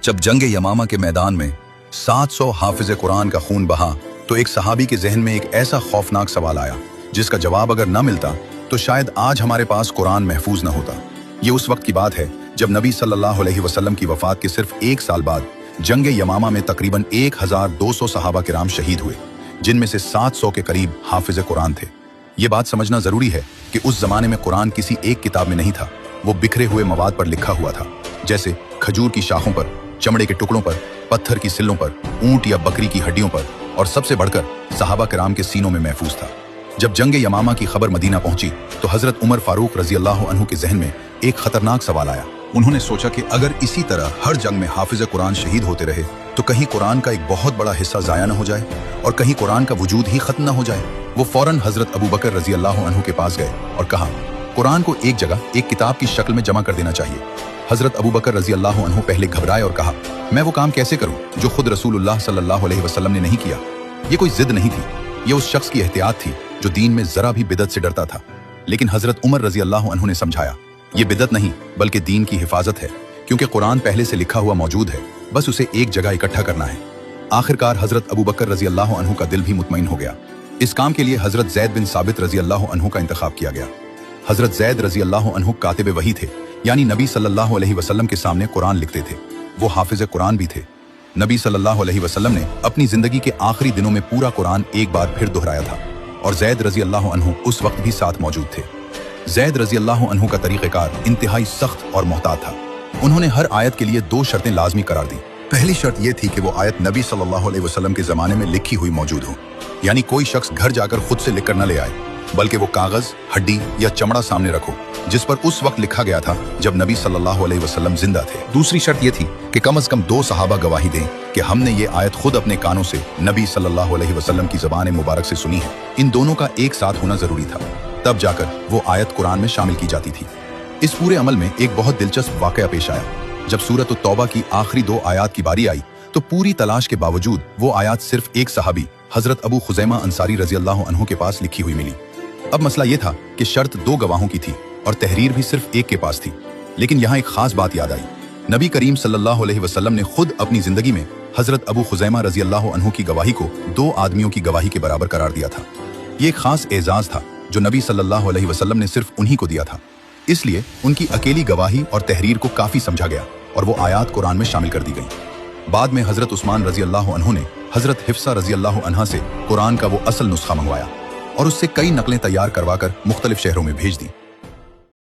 जब जंग यमामा के मैदान में 700 हाफिज कुरान का खून बहा तो एक सहाबी के जहन में एक ऐसा खौफनाक सवाल आया जिसका जवाब अगर न मिलता तो शायद आज हमारे पास कुरान महफूज न होता। ये उस वक्त की बात है जब नबी सल्लल्लाहु अलैहि वसल्लम की वफात के सिर्फ एक साल बाद जंग यमामा में तकरीबन 1200 सहाबा किराम शहीद हुए, जिनमें से 700 के करीब हाफिज कुरान थे। ये बात समझना जरूरी है कि उस जमाने में कुरान किसी एक किताब में नहीं था, वो बिखरे हुए मवाद पर लिखा हुआ था, जैसे खजूर की शाखों पर, चमड़े के टुकड़ों पर, पत्थर की सिल्लों पर, ऊंट या बकरी की हड्डियों पर, और सबसे बढ़कर सहाबा किराम के सीनों में महफूज था। जब जंग यमामा की खबर मदीना पहुंची तो हजरत उमर फारूक रजी अल्लाह अन्हु के जहन में एक खतरनाक सवाल आया। उन्होंने सोचा कि अगर इसी तरह हर जंग में हाफिज कुरान शहीद होते रहे तो कहीं कुरान का एक बहुत बड़ा हिस्सा जाया न हो जाए और कहीं कुरान का वजूद ही खत्म न हो जाए। वो फौरन हजरत अबू बकर रजी अल्लाह अन्हु के पास गए और कहा, कुरान को एक जगह एक किताब की शक्ल में जमा कर देना चाहिए। हजरत अबू बकर रजी अल्लाह अन्हु पहले घबराए और कहा, मैं वो काम कैसे करूं जो खुद रसूलुल्लाह सल्लल्लाहु अलैहि वसल्लम ने नहीं किया। ये कोई जिद नहीं थी, ये उस शख्स की एहतियात थी जो दीन में जरा भी बिदत से डरता था। लेकिन हजरत उमर रजी अल्लाह अन्हु ने समझाया, ये बिदत नहीं बल्कि दीन की हिफाजत है, क्योंकि कुरान पहले से लिखा हुआ मौजूद है, बस उसे एक जगह इकट्ठा करना है। आखिरकार हजरत अबू बकर रजी अल्लाह अन्हु का दिल भी मुतमईन हो गया। इस काम के लिए हजरत जैद बिन साबित रजी अल्लाह अन्हु का इंतखाब किया गया। हजरत जैद रजी अल्लाह अन्हु कातिब वही थे, यानी नबी सल्लल्लाहु अलैहि वसल्लम के सामने कुरान लिखते थे। वो हाफिज कुरान भी थे। नबी सल्लल्लाहु अलैहि वसल्लम ने अपनी जिंदगी के आखिरी दिनों में पूरा कुरान एक बार फिर दोहराया था और जैद रजी अल्लाह अन्हु उस वक्त भी साथ मौजूद थे। जैद रजी अल्लाह अन्हु का तरीक़ेकार इंतहाई सख्त और मोहतात था। उन्होंने हर आयत के लिए 2 शर्तें लाजमी करार दी। पहली शर्त यह थी कि वो आयत नबी सल्लल्लाहु अलैहि वसल्लम के जमाने में लिखी हुई मौजूद हो, यानी कोई शख्स घर जाकर खुद से लिखकर न ले आए, बल्कि वो कागज, हड्डी या चमड़ा सामने रखो जिस पर उस वक्त लिखा गया था जब नबी सल्लल्लाहु अलैहि वसल्लम जिंदा थे। दूसरी शर्त यह थी कि कम से कम 2 सहाबा गवाही दें कि हमने ये आयत खुद अपने कानों से नबी सल्लल्लाहु अलैहि वसल्लम की ज़बान मुबारक से सुनी है। इन दोनों का एक साथ होना जरूरी था, तब जाकर वो आयत कुरान में शामिल की जाती थी। इस पूरे अमल में एक बहुत दिलचस्प वाकया पेश आया। जब सूरत तौबा की आखिरी 2 आयात की बारी आई तो पूरी तलाश के बावजूद वो आयात सिर्फ एक सहाबी हजरत अबू खुजैमा अंसारी रजी अल्लाह अन्हु के पास लिखी हुई मिली। अब मसला ये था कि शर्त 2 गवाहों की थी और तहरीर भी सिर्फ एक के पास थी। लेकिन यहाँ एक खास बात याद आई। नबी करीम सल्लल्लाहु अलैहि वसल्लम ने खुद अपनी जिंदगी में हजरत अबू खुजैमा रजी अल्लाह अन्हु की गवाही को 2 आदमियों की गवाही के बराबर करार दिया था। ये एक खास एजाज था जो नबी सल्लल्लाहु अलैहि वसल्लम ने सिर्फ उन्हीं को दिया था। इसलिए उनकी अकेली गवाही और तहरीर को काफी समझा गया और वो आयात कुरान में शामिल कर दी गई। बाद में हजरत उस्मान रजी अल्लाह अन्हु ने हजरत हिफ्सा रजी अल्लाह अन्हा से कुरान का वो असल नुस्खा मंगवाया और उससे कई नकलें तैयार करवाकर मुख्तलिफ शहरों में भेज दी।